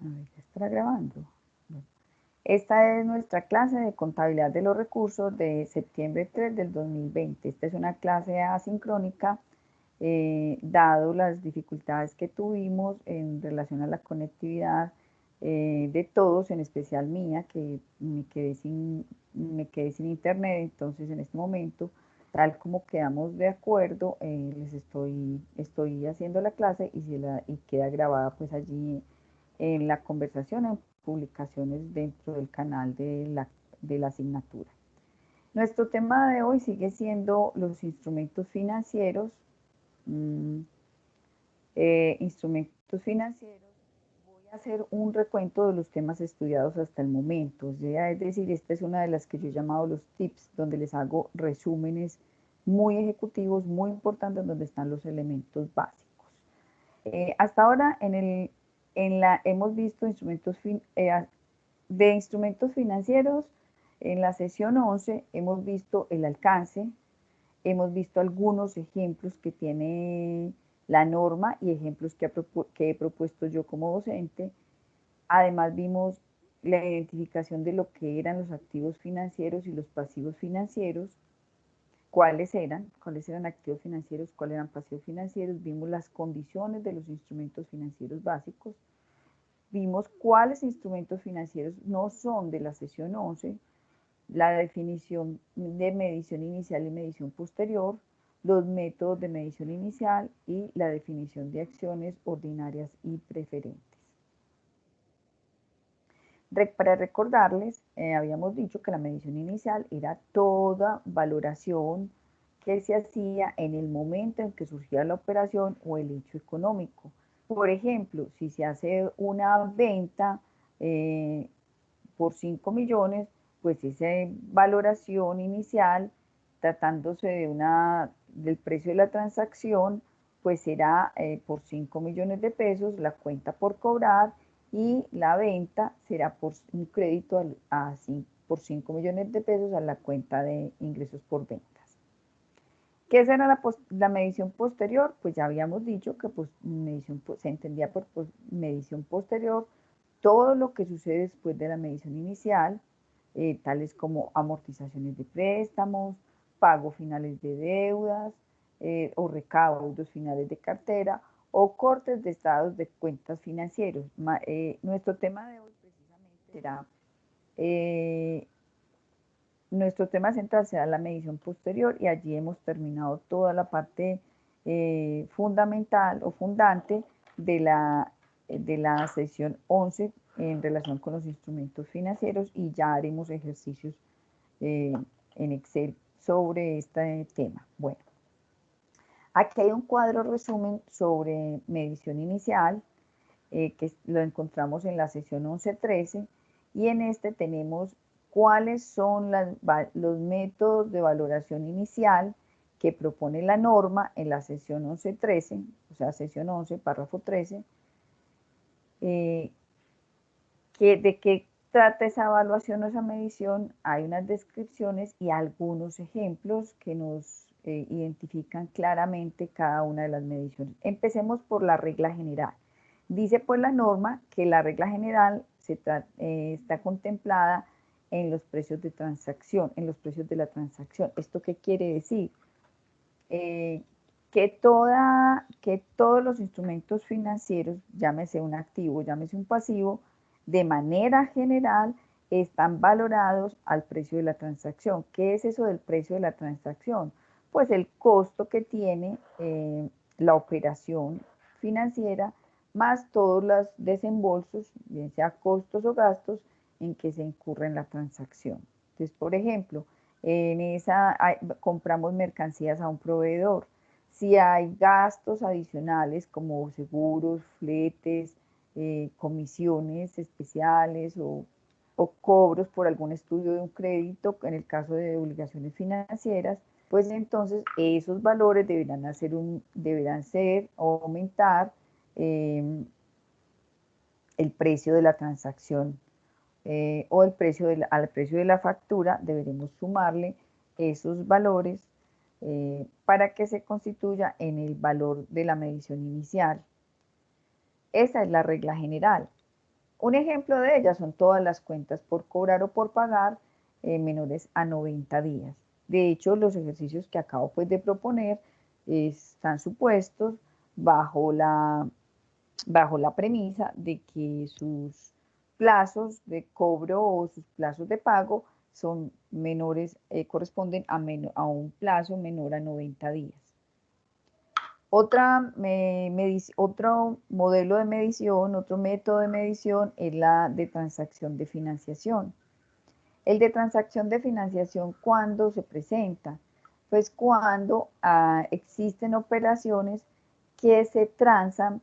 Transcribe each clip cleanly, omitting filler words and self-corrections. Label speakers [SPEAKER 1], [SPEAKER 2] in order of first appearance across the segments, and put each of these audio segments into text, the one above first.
[SPEAKER 1] A ver, ya estará grabando. Bueno, esta es nuestra clase de contabilidad de los recursos de septiembre 3 del 2020. Esta es una clase asincrónica, dado las dificultades que tuvimos en relación a la conectividad de todos, en especial mía, que me quedé sin internet. Entonces, en este momento, tal como quedamos de acuerdo, les estoy haciendo la clase y queda grabada pues allí en la conversación, en publicaciones dentro del canal de la asignatura. Nuestro tema de hoy sigue siendo los instrumentos financieros. Mm, Instrumentos financieros. Voy a hacer un recuento de los temas estudiados hasta el momento. O sea, es decir, esta es una de las que yo he llamado los tips, donde les hago resúmenes muy ejecutivos, muy importantes, donde están los elementos básicos. Hasta ahora hemos visto de instrumentos financieros. En la sesión 11 hemos visto el alcance, hemos visto algunos ejemplos que tiene la norma y ejemplos que he propuesto yo como docente. Además vimos la identificación de lo que eran los activos financieros y los pasivos financieros, cuáles eran activos financieros, cuáles eran pasivos financieros. Vimos las condiciones de los instrumentos financieros básicos, vimos cuáles instrumentos financieros no son de la sesión 11, la definición de medición inicial y medición posterior, los métodos de medición inicial y la definición de acciones ordinarias y preferentes. Para recordarles, habíamos dicho que la medición inicial era toda valoración que se hacía en el momento en que surgía la operación o el hecho económico. Por ejemplo, si se hace una venta por 5 millones, pues esa valoración inicial, tratándose del precio de la transacción, pues será por 5 millones de pesos la cuenta por cobrar, y la venta será por un crédito por 5 millones de pesos a la cuenta de ingresos por ventas. ¿Qué será la medición posterior? Pues ya habíamos dicho que se entendía por medición posterior todo lo que sucede después de la medición inicial, tales como amortizaciones de préstamos, pago finales de deudas, o recaudos finales de cartera, o cortes de estados de cuentas financieros. Nuestro tema de hoy precisamente será, nuestro tema central será la medición posterior, y allí hemos terminado toda la parte fundamental o fundante de la sesión 11 en relación con los instrumentos financieros, y ya haremos ejercicios en Excel sobre este tema. Bueno, aquí hay un cuadro resumen sobre medición inicial, que lo encontramos en la sesión 11-13, y en este tenemos cuáles son los métodos de valoración inicial que propone la norma en la sesión 11-13, o sea, sesión 11, párrafo 13, de qué trata esa evaluación o esa medición. Hay unas descripciones y algunos ejemplos que nos identifican claramente cada una de las mediciones. Empecemos por la regla general. Dice pues la norma que la regla general está contemplada en los precios de transacción, en los precios de la transacción. ¿Esto qué quiere decir? Que todos los instrumentos financieros, llámese un activo, llámese un pasivo, de manera general están valorados al precio de la transacción. ¿Qué es eso del precio de la transacción? Pues el costo que tiene la operación financiera, más todos los desembolsos, bien sea costos o gastos, en que se incurre en la transacción. Entonces, por ejemplo, compramos mercancías a un proveedor. Si hay gastos adicionales como seguros, fletes, comisiones especiales, o cobros por algún estudio de un crédito, en el caso de obligaciones financieras, pues entonces esos valores deberán ser o aumentar el precio de la transacción, o al precio de la factura deberemos sumarle esos valores para que se constituya en el valor de la medición inicial. Esa es la regla general. Un ejemplo de ellas son todas las cuentas por cobrar o por pagar menores a 90 días. De hecho, los ejercicios que acabo pues, de proponer están supuestos bajo bajo la premisa de que sus plazos de cobro o sus plazos de pago son menores, corresponden a un plazo menor a 90 días. Otro modelo de medición, otro método de medición es la de transacción de financiación. El de transacción de financiación, ¿cuándo se presenta? Pues cuando existen operaciones que se transan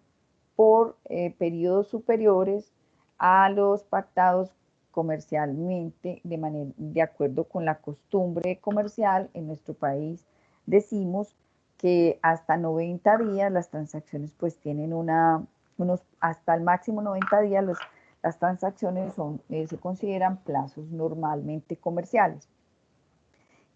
[SPEAKER 1] por periodos superiores a los pactados comercialmente de acuerdo con la costumbre comercial en nuestro país. Decimos que hasta 90 días las transacciones pues tienen hasta el máximo 90 días las transacciones se consideran plazos normalmente comerciales.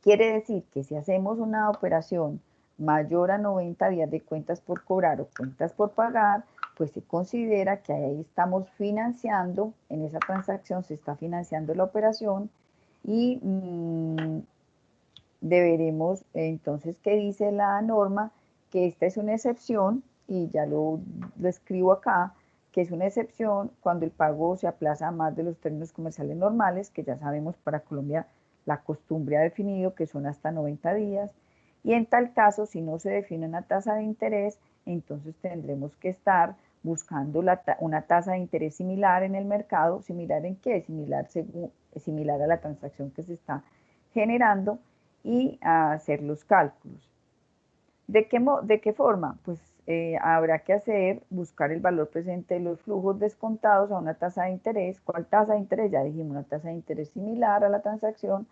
[SPEAKER 1] Quiere decir que si hacemos una operación mayor a 90 días de cuentas por cobrar o cuentas por pagar, pues se considera que ahí estamos financiando, en esa transacción se está financiando la operación y deberemos, entonces, ¿qué dice la norma? Que esta es una excepción, y ya lo escribo acá, que es una excepción cuando el pago se aplaza a más de los términos comerciales normales, que ya sabemos para Colombia la costumbre ha definido que son hasta 90 días, y en tal caso, si no se define una tasa de interés, entonces tendremos que estar buscando una tasa de interés similar en el mercado. ¿Similar en qué? Similar a la transacción que se está generando y a hacer los cálculos. ¿De qué forma? Pues habrá que buscar el valor presente de los flujos descontados a una tasa de interés. ¿Cuál tasa de interés? Ya dijimos, una tasa de interés similar a la transacción,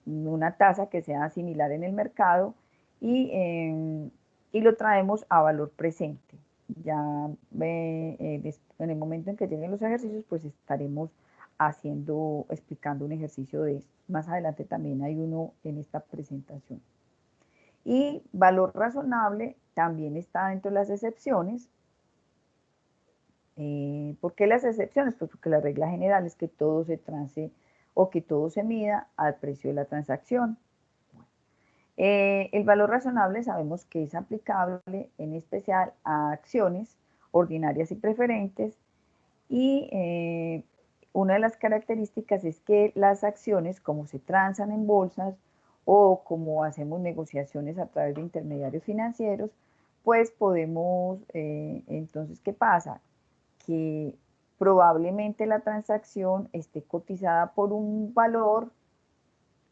[SPEAKER 1] una tasa que sea similar en el mercado y lo traemos a valor presente. Ya en el momento en que lleguen los ejercicios, pues estaremos explicando un ejercicio de esto. Más adelante también hay uno en esta presentación. Y valor razonable también está dentro de las excepciones. ¿Por qué las excepciones? Pues porque la regla general es que todo se transe o que todo se mida al precio de la transacción. El valor razonable sabemos que es aplicable en especial a acciones ordinarias y preferentes, y una de las características es que las acciones, como se transan en bolsas o como hacemos negociaciones a través de intermediarios financieros, pues podemos, entonces, ¿qué pasa? Que probablemente la transacción esté cotizada por un valor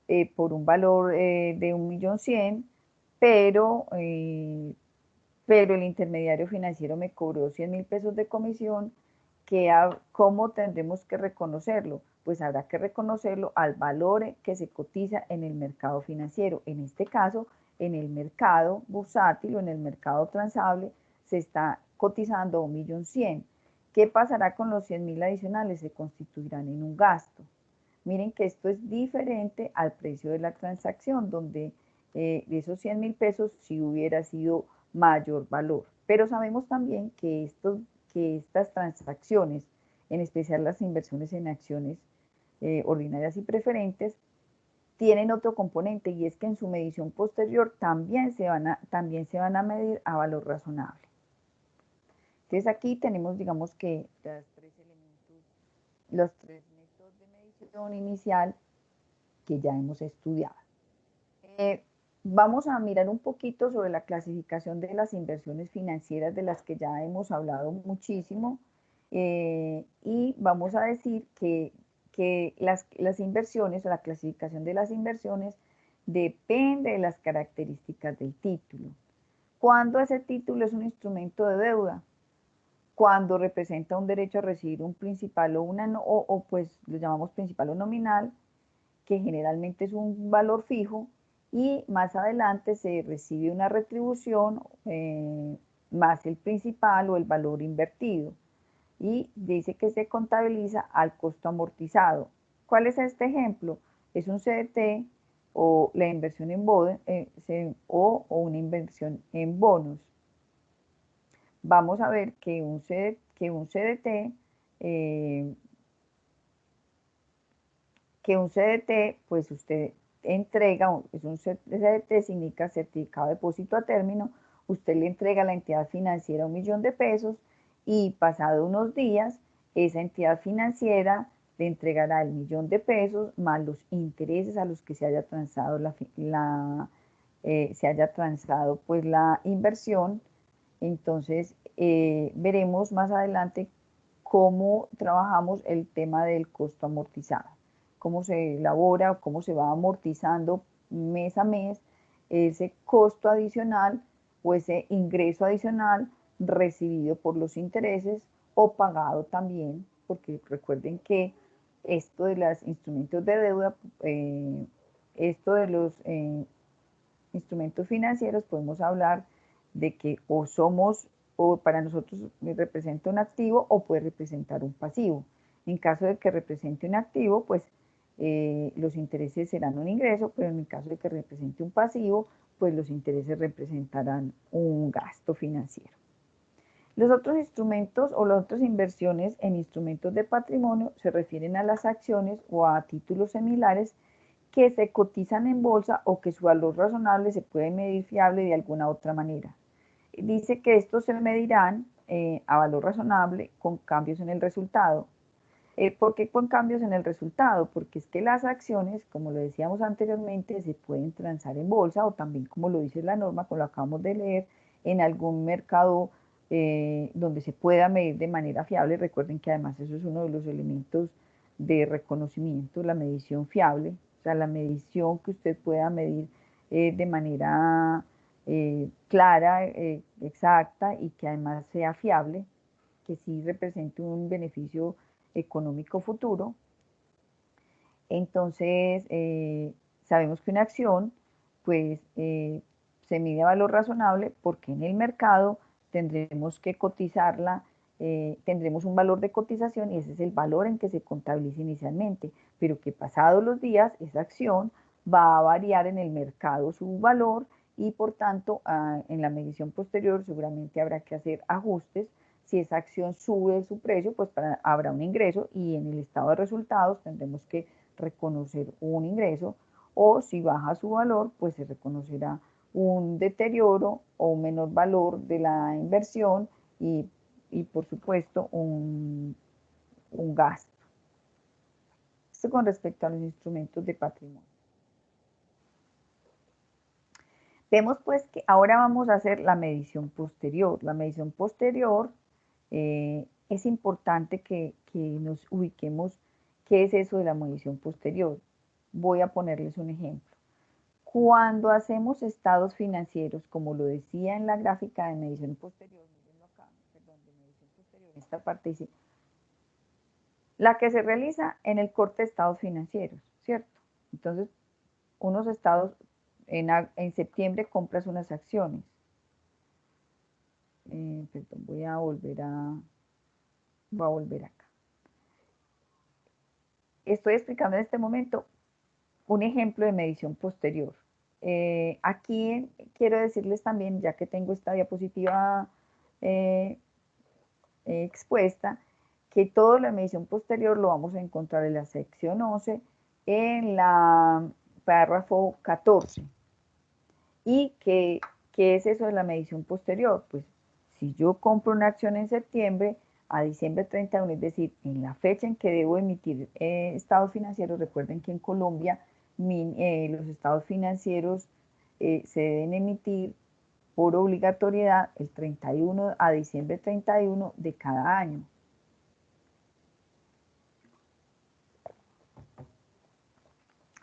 [SPEAKER 1] de 1.100.000, pero el intermediario financiero me cobró 100.000 pesos de comisión. ¿Cómo tendremos que reconocerlo? Pues habrá que reconocerlo al valor que se cotiza en el mercado financiero. En este caso, en el mercado bursátil o en el mercado transable se está cotizando 1.100.000. ¿Qué pasará con los 100.000 adicionales? Se constituirán en un gasto. Miren que esto es diferente al precio de la transacción, donde de esos 100.000 pesos sí hubiera sido mayor valor. Pero sabemos también que estas transacciones, en especial las inversiones en acciones ordinarias y preferentes, tienen otro componente, y es que en su medición posterior también se van a medir a valor razonable. Entonces aquí tenemos, digamos que los tres métodos de medición inicial que ya hemos estudiado. Vamos a mirar un poquito sobre la clasificación de las inversiones financieras, de las que ya hemos hablado muchísimo, y vamos a decir que las inversiones o la clasificación de las inversiones depende de las características del título. ¿Cuándo ese título es un instrumento de deuda? Cuando representa un derecho a recibir un principal o pues lo llamamos principal o nominal, que generalmente es un valor fijo, y más adelante se recibe una retribución más el principal o el valor invertido, y dice que se contabiliza al costo amortizado. ¿Cuál es este ejemplo? Es un CDT o la inversión en o una inversión en bonos. Vamos a ver que un CDT eh, que un CDT, pues usted entrega, es un CDT significa certificado de depósito a término, usted le entrega a la entidad financiera 1.000.000 de pesos y pasado unos días, esa entidad financiera le entregará el 1.000.000 de pesos más los intereses a los que se haya transado se haya transado pues la inversión. Entonces, veremos más adelante cómo trabajamos el tema del costo amortizado, cómo se elabora, cómo se va amortizando mes a mes ese costo adicional o ese ingreso adicional recibido por los intereses o pagado también, porque recuerden que esto de los instrumentos de deuda, esto de los instrumentos financieros, podemos hablar de que o somos, o para nosotros representa un activo o puede representar un pasivo. En caso de que represente un activo, pues los intereses serán un ingreso, pero en el caso de que represente un pasivo, pues los intereses representarán un gasto financiero. Los otros instrumentos o las otras inversiones en instrumentos de patrimonio se refieren a las acciones o a títulos similares que se cotizan en bolsa o que su valor razonable se puede medir fiable de alguna otra manera. Dice que estos se medirán a valor razonable con cambios en el resultado. ¿Por qué con cambios en el resultado? Porque es que las acciones, como lo decíamos anteriormente, se pueden transar en bolsa o también, como lo dice la norma, como lo acabamos de leer, en algún mercado donde se pueda medir de manera fiable. Recuerden que además eso es uno de los elementos de reconocimiento, la medición fiable, o sea, la medición que usted pueda medir de manera clara, exacta y que además sea fiable, que sí represente un beneficio económico futuro. Entonces, sabemos que una acción, pues, se mide a valor razonable porque en el mercado tendremos que cotizarla, tendremos un valor de cotización y ese es el valor en que se contabiliza inicialmente, pero que pasados los días esa acción va a variar en el mercado su valor y por tanto en la medición posterior seguramente habrá que hacer ajustes. Si esa acción sube su precio, pues habrá un ingreso y en el estado de resultados tendremos que reconocer un ingreso, o si baja su valor, pues se reconocerá un deterioro o un menor valor de la inversión y por supuesto un gasto. Esto con respecto a los instrumentos de patrimonio. Vemos pues que ahora vamos a hacer la medición posterior. La medición posterior es importante que nos ubiquemos qué es eso de la medición posterior. Voy a ponerles un ejemplo. Cuando hacemos estados financieros, como lo decía en la gráfica de medición posterior, mirenlo acá, perdón, de medición posterior, en esta parte dice, la que se realiza en el corte de estados financieros, ¿cierto? Entonces, unos estados, en septiembre compras unas acciones. Perdón, voy a volver acá. Estoy explicando en este momento un ejemplo de medición posterior. Aquí quiero decirles también, ya que tengo esta diapositiva eh, expuesta, que todo la medición posterior lo vamos a encontrar en la sección 11, en la párrafo 14. ¿Y qué es eso de la medición posterior? Pues si yo compro una acción en septiembre, a diciembre 31, es decir, en la fecha en que debo emitir estados financieros, recuerden que en Colombia los estados financieros se deben emitir por obligatoriedad el 31 a diciembre 31 de cada año.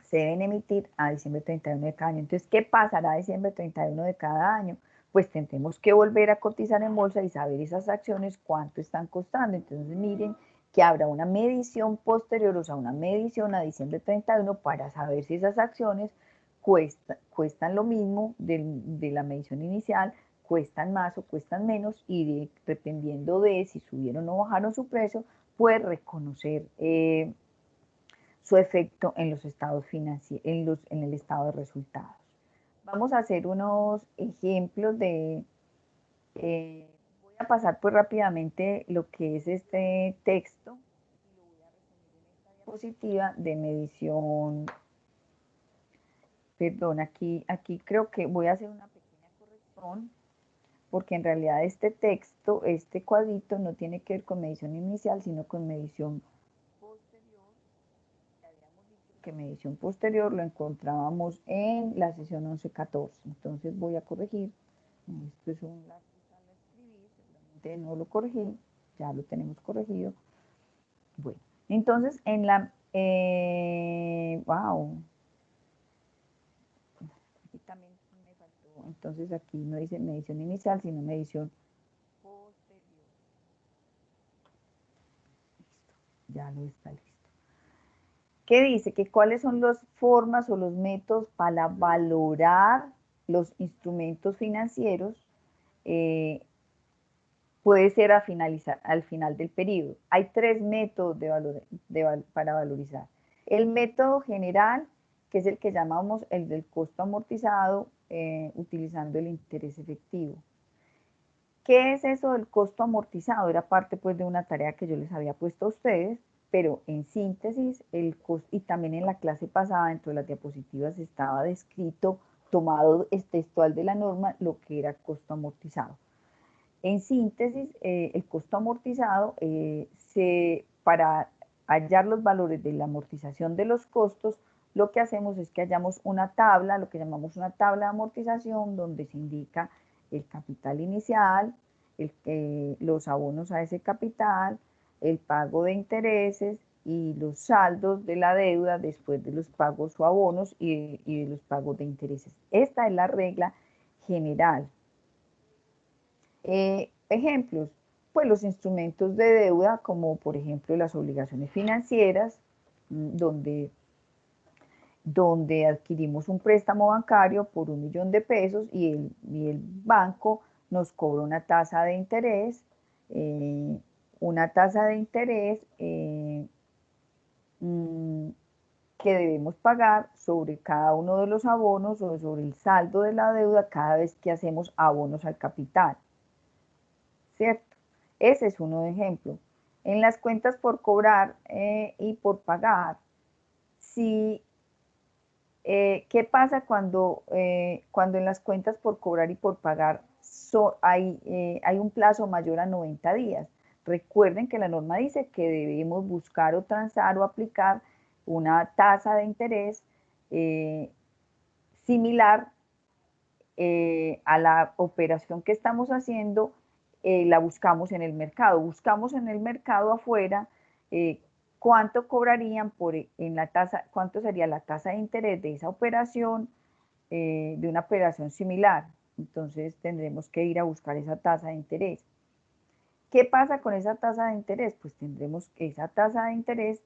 [SPEAKER 1] Se deben emitir a diciembre 31 de cada año. Entonces, ¿qué pasará a diciembre 31 de cada año? Pues tendremos que volver a cotizar en bolsa y saber esas acciones cuánto están costando. Entonces, miren que habrá una medición posterior, o sea, una medición a diciembre 31 para saber si esas acciones cuestan lo mismo de la medición inicial, cuestan más o cuestan menos y dependiendo de si subieron o bajaron su precio, pues reconocer su efecto en los estados financieros, en el estado de resultados. Vamos a hacer unos ejemplos de, voy a pasar pues rápidamente lo que es este texto y lo voy a resumir en esta diapositiva de medición. Perdón, aquí creo que voy a hacer una pequeña corrección, porque en realidad este texto, este cuadrito, no tiene que ver con medición inicial, sino con medición posterior. Ya habíamos dicho que medición posterior lo encontrábamos en la sesión 11-14. Entonces voy a corregir. Esto es un lápiz al escribir, seguramente no lo corregí, ya lo tenemos corregido. Bueno, entonces en la... wow, aquí también me faltó. Entonces aquí no dice medición inicial, sino medición posterior. Listo, ya lo está listo. ¿Qué dice? Que cuáles son las formas o los métodos para valorar los instrumentos financieros. Puede ser al final del periodo. Hay tres métodos para valorizar. El método general, que es el que llamamos el del costo amortizado, utilizando el interés efectivo. ¿Qué es eso del costo amortizado? Era parte pues de una tarea que yo les había puesto a ustedes, pero en síntesis, el costo, y también en la clase pasada, dentro de las diapositivas, estaba descrito, tomado textual de la norma, lo que era costo amortizado. En síntesis, el costo amortizado, para hallar los valores de la amortización de los costos, lo que hacemos es que hallamos una tabla, lo que llamamos una tabla de amortización, donde se indica el capital inicial, los abonos a ese capital, el pago de intereses y los saldos de la deuda después de los pagos o abonos y de los pagos de intereses. Esta es la regla general. Ejemplos, pues los instrumentos de deuda, como por ejemplo las obligaciones financieras, donde adquirimos un préstamo bancario por 1.000.000 de pesos y el banco nos cobra una tasa de interés, eh, una tasa de interés mm, que debemos pagar sobre cada uno de los abonos o sobre el saldo de la deuda cada vez que hacemos abonos al capital, ¿cierto? Ese es uno de ejemplo. En las cuentas por cobrar y por pagar, si, ¿qué pasa cuando en las cuentas por cobrar y por pagar hay un plazo mayor a 90 días? Recuerden que la norma dice que debemos buscar o transar o aplicar una tasa de interés similar a la operación que estamos haciendo, la buscamos en el mercado. Buscamos en el mercado afuera cuánto cobrarían en la tasa, cuánto sería la tasa de interés de esa operación, de una operación similar. Entonces tendremos que ir a buscar esa tasa de interés. ¿Qué pasa con esa tasa de interés? Pues tendremos que esa tasa de interés,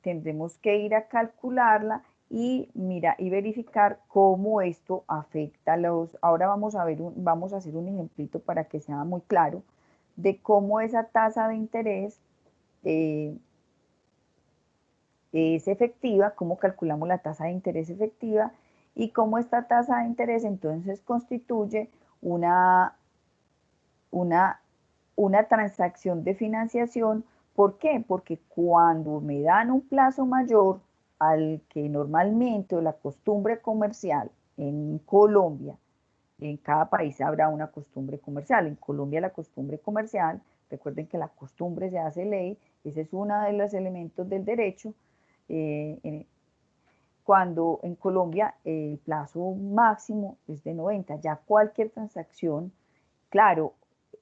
[SPEAKER 1] tendremos que ir a calcularla y verificar cómo esto afecta a los... Ahora vamos a hacer un ejemplito para que sea muy claro de cómo esa tasa de interés eh, es efectiva, cómo calculamos la tasa de interés efectiva y cómo esta tasa de interés entonces constituye una, una, una transacción de financiación. ¿Por qué? Porque cuando me dan un plazo mayor al que normalmente o la costumbre comercial en Colombia, en cada país habrá una costumbre comercial. En Colombia la costumbre comercial, recuerden que la costumbre se hace ley, ese es uno de los elementos del derecho. Cuando en Colombia el plazo máximo es de 90, ya cualquier transacción, claro,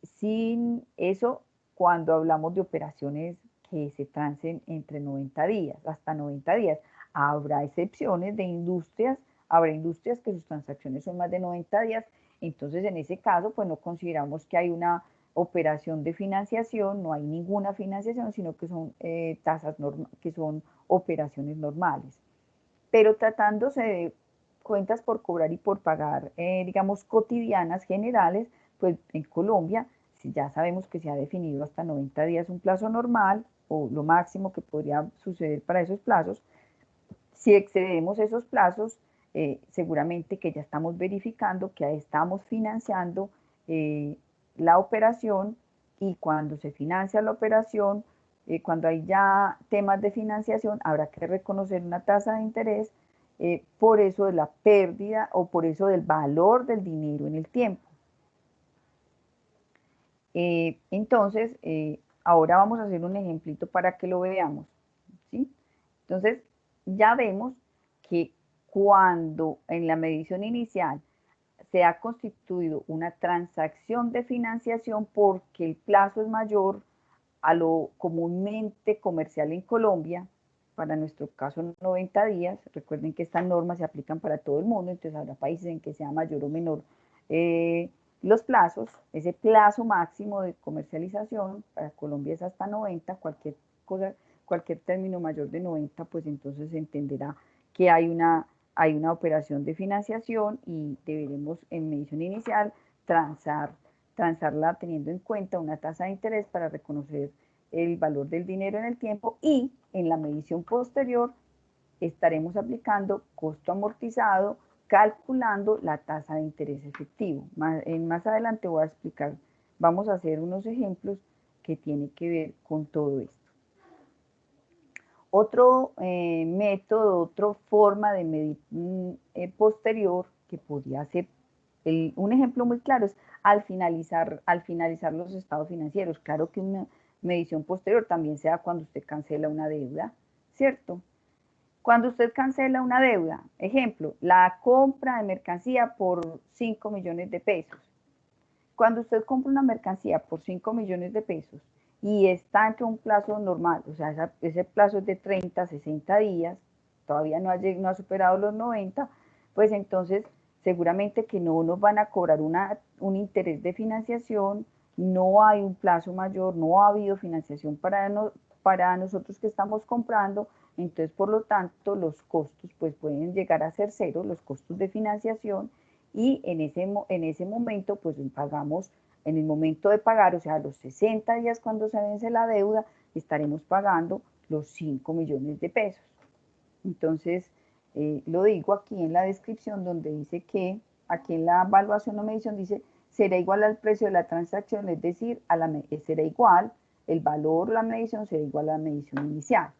[SPEAKER 1] sin eso, cuando hablamos de operaciones que se transen entre 90 días, hasta 90 días, habrá excepciones de industrias, habrá industrias que sus transacciones son más de 90 días, entonces en ese caso, pues no consideramos que hay una operación de financiación, no hay ninguna financiación, sino que son que son operaciones normales. Pero tratándose de cuentas por cobrar y por pagar, digamos, cotidianas, generales, pues en Colombia, si ya sabemos que se ha definido hasta 90 días un plazo normal, o lo máximo que podría suceder para esos plazos. Si excedemos esos plazos, seguramente que ya estamos verificando que estamos financiando la operación, y cuando se financia la operación, cuando hay ya temas de financiación, habrá que reconocer una tasa de interés por eso de la pérdida o por eso del valor del dinero en el tiempo. Entonces, ahora vamos a hacer un ejemplito para que lo veamos, ¿sí? Entonces, ya vemos que cuando en la medición inicial se ha constituido una transacción de financiación porque el plazo es mayor a lo comúnmente comercial en Colombia, para nuestro caso 90 días, recuerden que estas normas se aplican para todo el mundo, entonces habrá países en que sea mayor o menor eh, los plazos, ese plazo máximo de comercialización, para Colombia es hasta 90, cualquier cosa, cualquier término mayor de 90, pues entonces se entenderá que hay una operación de financiación y deberemos en medición inicial transarla teniendo en cuenta una tasa de interés para reconocer el valor del dinero en el tiempo, y en la medición posterior estaremos aplicando costo amortizado calculando la tasa de interés efectivo. Más adelante voy a explicar, vamos a hacer unos ejemplos que tienen que ver con todo esto. Otro método, otra forma de medir posterior que podría ser, un ejemplo muy claro es al finalizar los estados financieros. Claro que una medición posterior también se da cuando usted cancela una deuda, ¿cierto? Cuando usted cancela una deuda, ejemplo, la compra de mercancía por 5 millones de pesos. Cuando usted compra una mercancía por 5 millones de pesos y está entre un plazo normal, o sea, ese plazo es de 30 a 60 días, todavía no ha superado los 90, pues entonces seguramente que no nos van a cobrar un interés de financiación, no hay un plazo mayor, no ha habido financiación para nosotros que estamos comprando, entonces por lo tanto los costos pues pueden llegar a ser cero, los costos de financiación, y en ese momento pues pagamos, en el momento de pagar, o sea, los 60 días cuando se vence la deuda, estaremos pagando los 5 millones de pesos. Entonces, lo digo aquí en la descripción donde dice que, aquí en la evaluación o medición dice, será igual al precio de la transacción, es decir, será igual, el valor, la medición será igual a la medición inicial.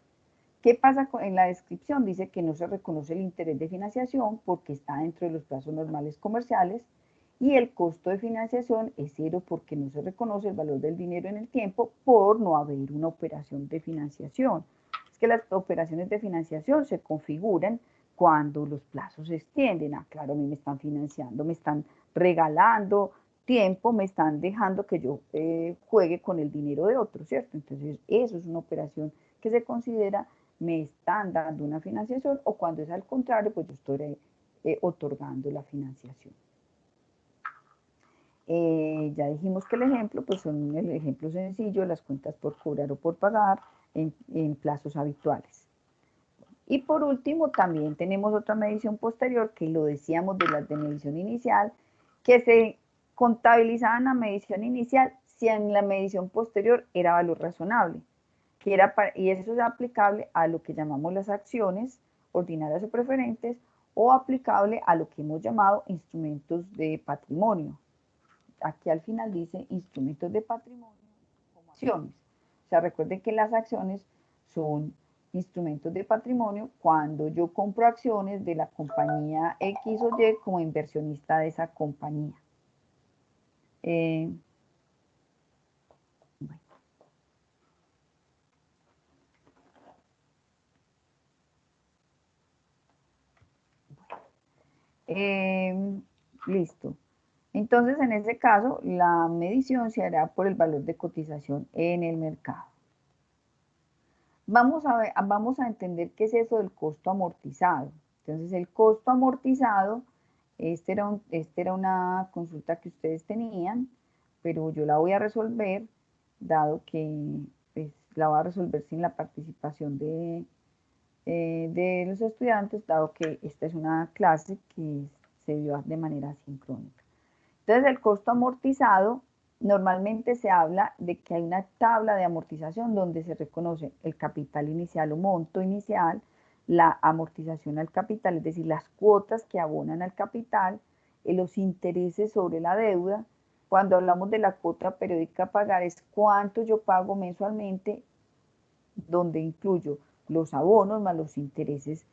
[SPEAKER 1] ¿Qué pasa en la descripción? Dice que no se reconoce el interés de financiación porque está dentro de los plazos normales comerciales, y el costo de financiación es cero porque no se reconoce el valor del dinero en el tiempo por no haber una operación de financiación. Es que las operaciones de financiación se configuran cuando los plazos se extienden. Ah, claro, a mí me están financiando, me están regalando tiempo, me están dejando que yo juegue con el dinero de otro, ¿cierto? Entonces, eso es una operación que se considera me están dando una financiación, o cuando es al contrario, pues yo estoy otorgando la financiación. Ya dijimos que el ejemplo, pues son el ejemplo sencillo, las cuentas por cobrar o por pagar en plazos habituales. Y por último, también tenemos otra medición posterior, que lo decíamos de las de medición inicial, que se contabilizaban la medición inicial si en la medición posterior era valor razonable, y eso es aplicable a lo que llamamos las acciones ordinarias o preferentes, o aplicable a lo que hemos llamado instrumentos de patrimonio. Aquí al final dice instrumentos de patrimonio como acciones. O sea, recuerden que las acciones son instrumentos de patrimonio cuando yo compro acciones de la compañía X o Y como inversionista de esa compañía. Listo. Entonces, en ese caso, la medición se hará por el valor de cotización en el mercado. Vamos a entender qué es eso del costo amortizado. Entonces, el costo amortizado, esta era una consulta que ustedes tenían, pero yo la voy a resolver, dado que pues, la voy a resolver sin la participación de los estudiantes, dado que esta es una clase que se dio de manera sincrónica. Entonces, el costo amortizado, normalmente se habla de que hay una tabla de amortización donde se reconoce el capital inicial o monto inicial, la amortización al capital, es decir, las cuotas que abonan al capital, los intereses sobre la deuda, Cuando hablamos de la cuota periódica a pagar es cuánto yo pago mensualmente, donde incluyo los abonos más los intereses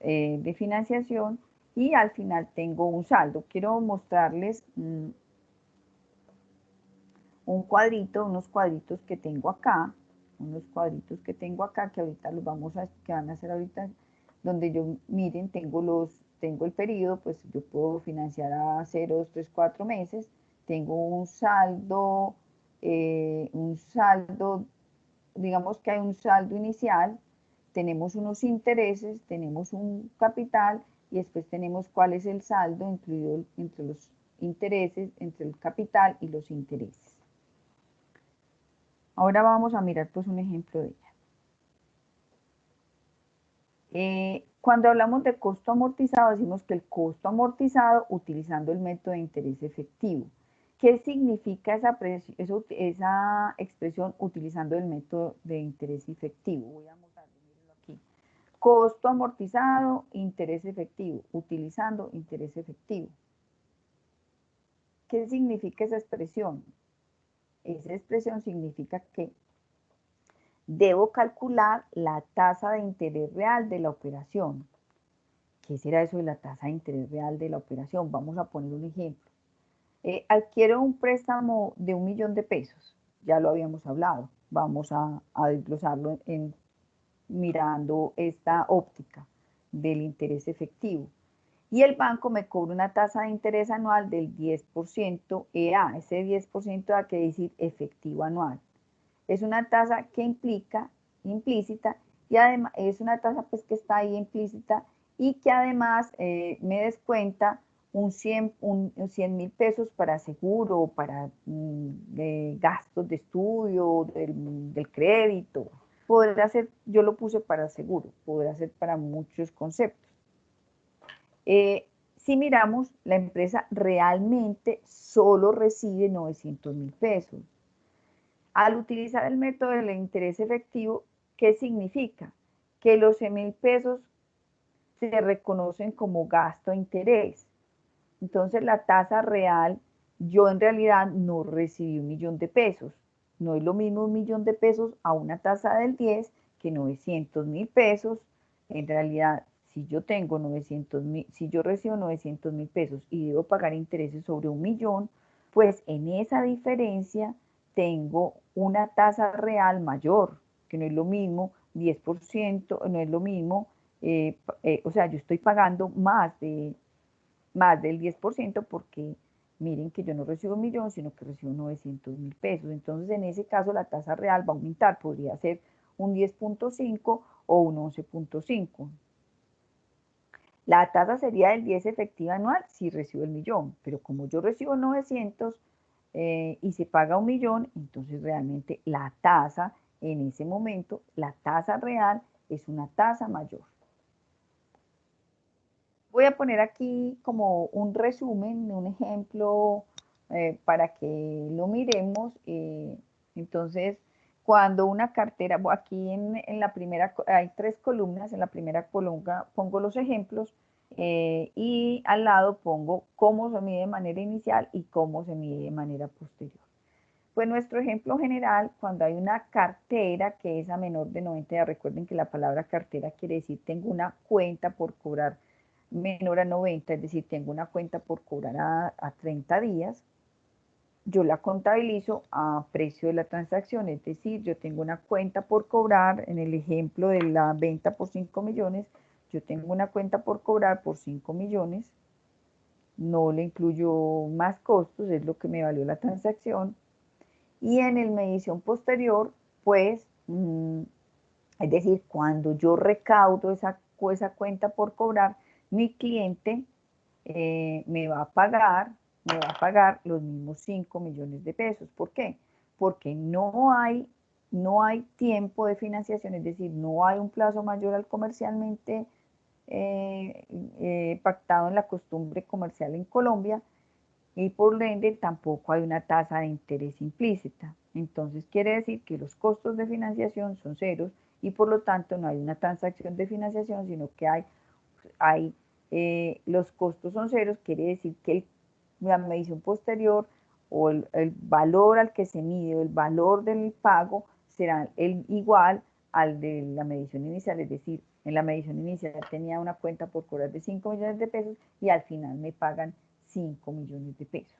[SPEAKER 1] de financiación, y al final tengo un saldo. Quiero mostrarles un cuadrito, unos cuadritos que tengo acá, que ahorita los vamos a, que van a hacer ahorita, donde yo, miren, tengo el periodo, pues yo puedo financiar a 0, 2, 3, 4 meses, tengo un saldo, digamos que hay un saldo inicial, tenemos unos intereses, tenemos un capital, y después tenemos cuál es el saldo incluido entre los intereses, entre el capital y los intereses. Ahora vamos a mirar pues un ejemplo de ella. Cuando hablamos de costo amortizado, decimos que el costo amortizado utilizando el método de interés efectivo. ¿Qué significa esa expresión utilizando el método de interés efectivo? Voy a mostrarlo, mírenlo aquí. Costo amortizado, interés efectivo, utilizando interés efectivo. ¿Qué significa esa expresión? Esa expresión significa que debo calcular la tasa de interés real de la operación. ¿Qué será eso de la tasa de interés real de la operación? Vamos a poner un ejemplo. Adquiero un préstamo de 1.000.000 de pesos. Ya lo habíamos hablado. Vamos a desglosarlo mirando esta óptica del interés efectivo. Y el banco me cobra una tasa de interés anual del 10% EA. Ese 10% da que decir efectivo anual. Es una tasa que implícita, y además es una tasa pues que está ahí implícita, y que además me descuenta un 100.000 pesos para seguro, para gastos de estudio, del crédito. Podrá ser, yo lo puse para seguro, podrá ser para muchos conceptos. Si miramos, la empresa realmente solo recibe 900.000 pesos. Al utilizar el método del interés efectivo, ¿qué significa? Que los 100.000 pesos se reconocen como gasto a interés. Entonces la tasa real, yo en realidad no recibí 1.000.000 de pesos. No es lo mismo 1.000.000 de pesos a una tasa del 10 que 900.000 pesos. En realidad, si yo tengo 900.000, si yo recibo 900.000 pesos y debo pagar intereses sobre 1.000.000, pues en esa diferencia tengo una tasa real mayor, que no es lo mismo 10%, no es lo mismo, o sea, yo estoy pagando más del 10%, porque miren que yo no recibo 1.000.000, sino que recibo 900.000 pesos. Entonces, en ese caso, la tasa real va a aumentar, podría ser un 10.5 o un 11.5. La tasa sería del 10 efectiva anual si recibo el 1.000.000, pero como yo recibo 900 y se paga 1.000.000, entonces realmente la tasa en ese momento, la tasa real es una tasa mayor. Voy a poner aquí como un resumen, un ejemplo para que lo miremos. Entonces, cuando una cartera, aquí en la primera, hay 3 columnas, en la primera columna pongo los ejemplos y al lado pongo cómo se mide de manera inicial y cómo se mide de manera posterior. Pues nuestro ejemplo general, cuando hay una cartera que es a menor de 90 días, recuerden que la palabra cartera quiere decir tengo una cuenta por cobrar menor a 90, es decir, tengo una cuenta por cobrar a 30 días, yo la contabilizo a precio de la transacción, es decir, yo tengo una cuenta por cobrar, en el ejemplo de la venta por 5 millones, yo tengo una cuenta por cobrar por 5 millones, no le incluyo más costos, es lo que me valió la transacción, y en el medición posterior, pues, es decir, cuando yo recaudo esa cuenta por cobrar, mi cliente me va a pagar los mismos 5 millones de pesos. ¿Por qué? Porque no hay tiempo de financiación, es decir, no hay un plazo mayor al comercialmente pactado en la costumbre comercial en Colombia, y por ende tampoco hay una tasa de interés implícita. Entonces quiere decir que los costos de financiación son ceros, y por lo tanto no hay una transacción de financiación, sino que los costos son ceros. Quiere decir que la medición posterior o el valor al que se mide, el valor del pago será igual al de la medición inicial, es decir, en la medición inicial tenía una cuenta por cobrar de 5 millones de pesos y al final me pagan 5 millones de pesos.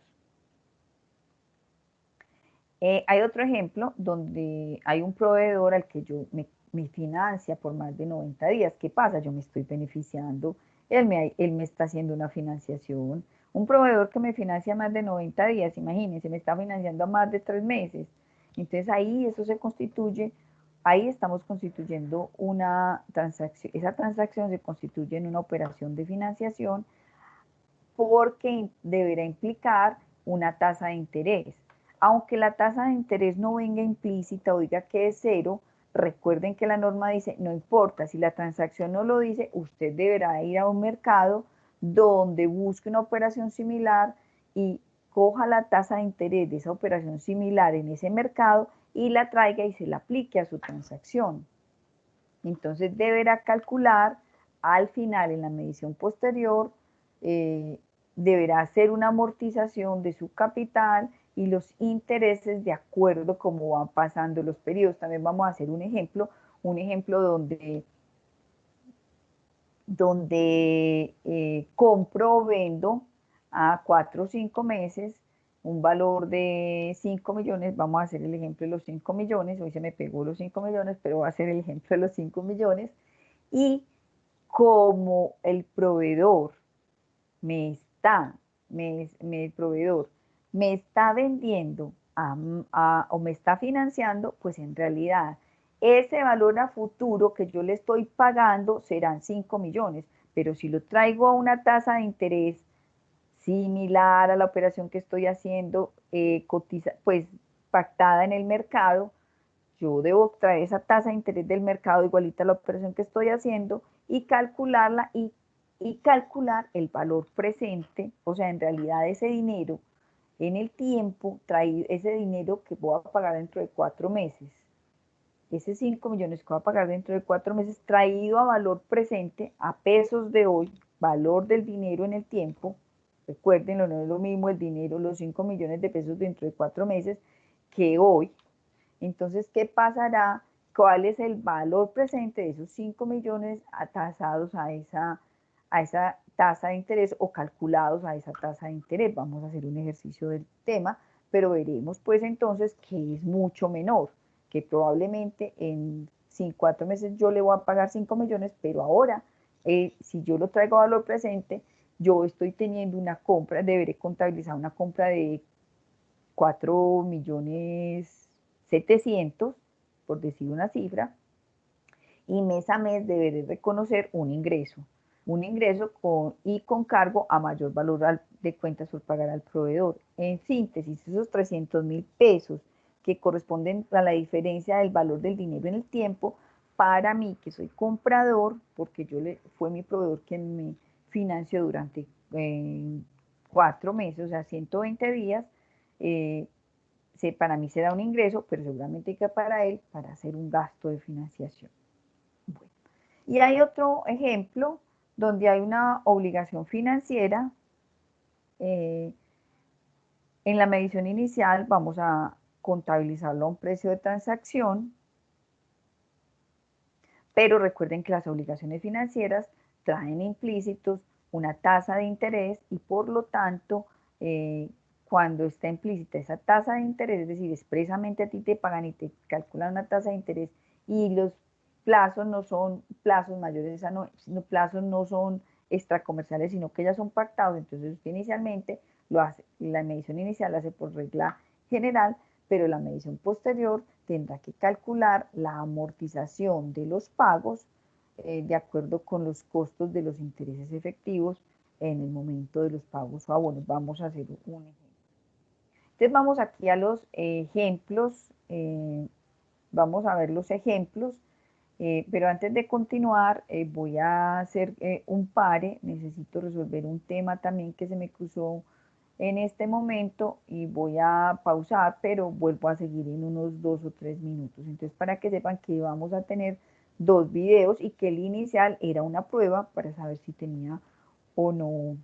[SPEAKER 1] Hay otro ejemplo donde hay un proveedor al que yo me financia por más de 90 días. ¿Qué pasa? Yo me estoy beneficiando, él me está haciendo una financiación. Un proveedor que me financia más de 90 días, imagínense, me está financiando a más de 3 meses. Entonces ahí eso se constituye, ahí estamos constituyendo una transacción, esa transacción se constituye en una operación de financiación porque deberá implicar una tasa de interés. Aunque la tasa de interés no venga implícita o diga que es cero, recuerden que la norma dice, no importa, si la transacción no lo dice, usted deberá ir a un mercado donde busque una operación similar y coja la tasa de interés de esa operación similar en ese mercado y la traiga y se la aplique a su transacción. Entonces deberá calcular al final en la medición posterior, deberá hacer una amortización de su capital y los intereses de acuerdo como van pasando los periodos. También vamos a hacer un ejemplo donde compro o vendo a 4 o 5 meses un valor de 5 millones, vamos a hacer el ejemplo de los 5 millones, hoy se me pegó los 5 millones, pero va a ser el ejemplo de los 5 millones, y como el proveedor me está, el proveedor me está vendiendo o me está financiando, pues en realidad ese valor a futuro que yo le estoy pagando serán 5 millones, pero si lo traigo a una tasa de interés similar a la operación que estoy haciendo, pues pactada en el mercado, yo debo traer esa tasa de interés del mercado igualita a la operación que estoy haciendo y calcularla y calcular el valor presente, o sea, en realidad ese dinero en el tiempo, traído, ese dinero que voy a pagar dentro de 4 meses, ese 5 millones que voy a pagar dentro de 4 meses, traído a valor presente, a pesos de hoy, valor del dinero en el tiempo, recuérdenlo, no es lo mismo el dinero, los 5 millones de pesos dentro de 4 meses que hoy. Entonces, ¿qué pasará? ¿Cuál es el valor presente de esos 5 millones atasados a esa tasa de interés o calculados a esa tasa de interés? Vamos a hacer un ejercicio del tema, pero veremos pues entonces que es mucho menor, que probablemente en 4 meses yo le voy a pagar 5 millones, pero ahora, si yo lo traigo a valor presente, yo estoy teniendo una compra, deberé contabilizar una compra de 4 millones 700, por decir una cifra, y mes a mes deberé reconocer un ingreso con cargo a mayor valor de cuentas por pagar al proveedor. En síntesis, esos 300.000 pesos que corresponden a la diferencia del valor del dinero en el tiempo, para mí que soy comprador, porque fue mi proveedor quien me financió durante 4 meses, o sea, 120 días, eh, para mí será un ingreso, pero seguramente que para él, para hacer un gasto de financiación. Bueno. Y hay otro ejemplo donde hay una obligación financiera. En la medición inicial vamos a contabilizarlo a un precio de transacción, pero recuerden que las obligaciones financieras traen implícitos una tasa de interés y por lo tanto, cuando está implícita esa tasa de interés, es decir, expresamente a ti te pagan y te calculan una tasa de interés y los plazos no son plazos mayores, plazos no son extracomerciales, sino que ya son pactados, entonces usted inicialmente lo hace, la medición inicial la hace por regla general, pero la medición posterior tendrá que calcular la amortización de los pagos de acuerdo con los costos de los intereses efectivos en el momento de los pagos o abonos. Vamos a hacer un ejemplo. Entonces vamos aquí a los ejemplos, vamos a ver los ejemplos, pero antes de continuar voy a hacer un pare, necesito resolver un tema también que se me cruzó en este momento y voy a pausar, pero vuelvo a seguir en unos 2 o 3 minutos. Entonces, para que sepan que vamos a tener 2 videos y que el inicial era una prueba para saber si tenía o no,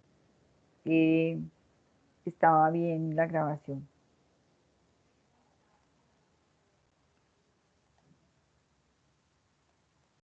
[SPEAKER 1] estaba bien la grabación.